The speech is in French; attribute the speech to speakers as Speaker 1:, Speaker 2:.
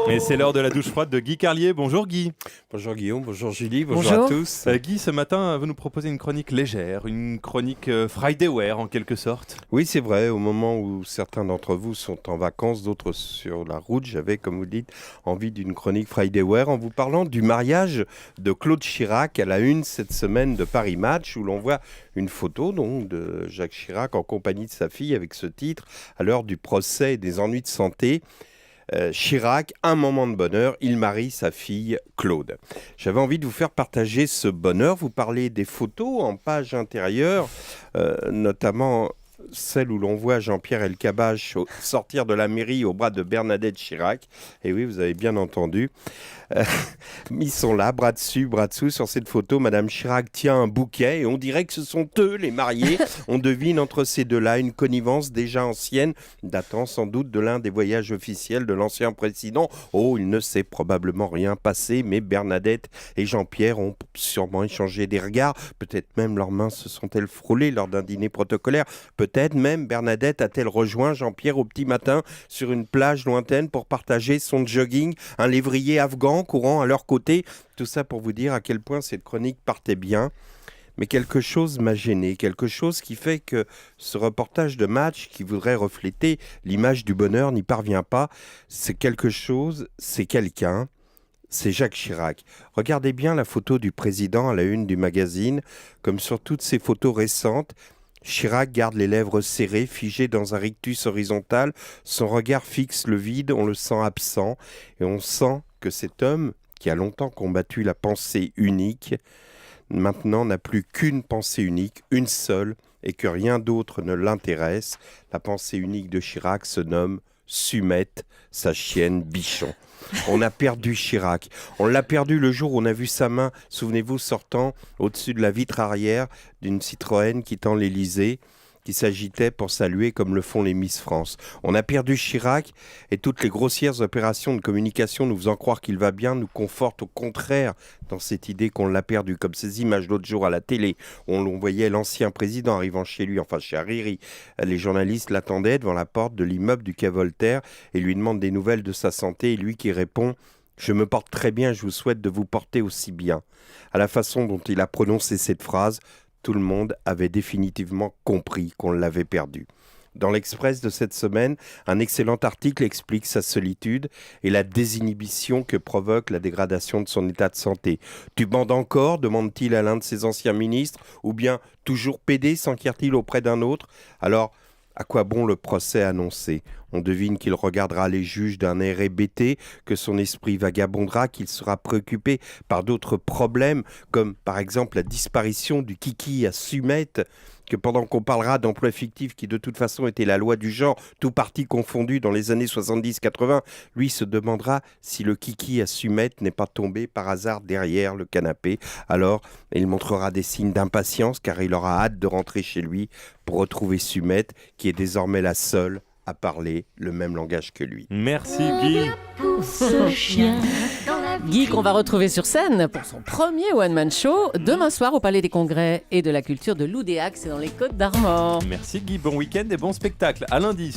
Speaker 1: Et c'est l'heure de la douche froide de Guy Carlier. Bonjour Guy.
Speaker 2: Bonjour Guillaume, bonjour Julie, bonjour à tous.
Speaker 1: Guy, ce matin, vous nous proposez une chronique légère, une chronique Friday Wear en quelque sorte.
Speaker 2: Oui, c'est vrai, au moment où certains d'entre vous sont en vacances, d'autres sur la route, j'avais, comme vous dites, envie d'une chronique Friday Wear en vous parlant du mariage de Claude Chirac à la une cette semaine de Paris Match, où l'on voit une photo donc, de Jacques Chirac en compagnie de sa fille avec ce titre, à l'heure du procès et des ennuis de santé. Chirac, un moment de bonheur, il marie sa fille Claude. J'avais envie de vous faire partager ce bonheur, vous parler des photos en page intérieure, notamment celle où l'on voit Jean-Pierre Elkabbach sortir de la mairie au bras de Bernadette Chirac. Et oui, vous avez bien entendu. Ils sont là, bras dessus, bras dessous. Sur cette photo, Madame Chirac tient un bouquet et on dirait que ce sont eux, les mariés. On devine entre ces deux-là une connivence déjà ancienne, datant sans doute de l'un des voyages officiels de l'ancien président. Oh, il ne s'est probablement rien passé, mais Bernadette et Jean-Pierre ont sûrement échangé des regards. Peut-être même leurs mains se sont-elles frôlées lors d'un dîner protocolaire. Peut-être même Bernadette a-t-elle rejoint Jean-Pierre au petit matin sur une plage lointaine pour partager son jogging, un lévrier afghan courant à leur côté. Tout ça pour vous dire à quel point cette chronique partait bien. Mais quelque chose m'a gêné, quelque chose qui fait que ce reportage de Match qui voudrait refléter l'image du bonheur n'y parvient pas. C'est quelque chose, c'est quelqu'un. C'est Jacques Chirac. Regardez bien la photo du président à la une du magazine. Comme sur toutes ces photos récentes, Chirac garde les lèvres serrées, figé dans un rictus horizontal. Son regard fixe le vide, on le sent absent. Et on sent que cet homme, qui a longtemps combattu la pensée unique, maintenant n'a plus qu'une pensée unique, une seule, et que rien d'autre ne l'intéresse. La pensée unique de Chirac se nomme Sumette, sa chienne Bichon. On a perdu Chirac. On l'a perdu le jour où on a vu sa main, souvenez-vous, sortant au-dessus de la vitre arrière d'une Citroën quittant l'Élysée, qui s'agitait pour saluer comme le font les Miss France. On a perdu Chirac et toutes les grossières opérations de communication nous faisant croire qu'il va bien nous confortent au contraire dans cette idée qu'on l'a perdu. Comme ces images l'autre jour à la télé où on voyait l'ancien président arrivant chez lui, enfin chez Hariri. Les journalistes l'attendaient devant la porte de l'immeuble du quai Voltaire et lui demandent des nouvelles de sa santé et lui qui répond « Je me porte très bien, je vous souhaite de vous porter aussi bien ». À la façon dont il a prononcé cette phrase, tout le monde avait définitivement compris qu'on l'avait perdu. Dans l'Express de cette semaine, un excellent article explique sa solitude et la désinhibition que provoque la dégradation de son état de santé. « Tu bandes encore ?» demande-t-il à l'un de ses anciens ministres. « Ou bien toujours pédé ?» s'enquiert-il auprès d'un autre. Alors, à quoi bon le procès annoncé ? On devine qu'il regardera les juges d'un air hébété, que son esprit vagabondera, qu'il sera préoccupé par d'autres problèmes, comme par exemple la disparition du kiki à Sumette, que pendant qu'on parlera d'emploi fictif qui de toute façon était la loi du genre, tout parti confondu dans les années 70-80, lui se demandera si le kiki à Sumette n'est pas tombé par hasard derrière le canapé. Alors, il montrera des signes d'impatience car il aura hâte de rentrer chez lui pour retrouver Sumette, qui est désormais la seule à parler le même langage que lui.
Speaker 1: Merci Guy.
Speaker 3: Guy qu'on va retrouver sur scène pour son premier one-man show demain soir au Palais des Congrès et de la Culture de Loudéac, c'est dans les Côtes d'Armor.
Speaker 1: Merci Guy, bon week-end et bon spectacle. À lundi.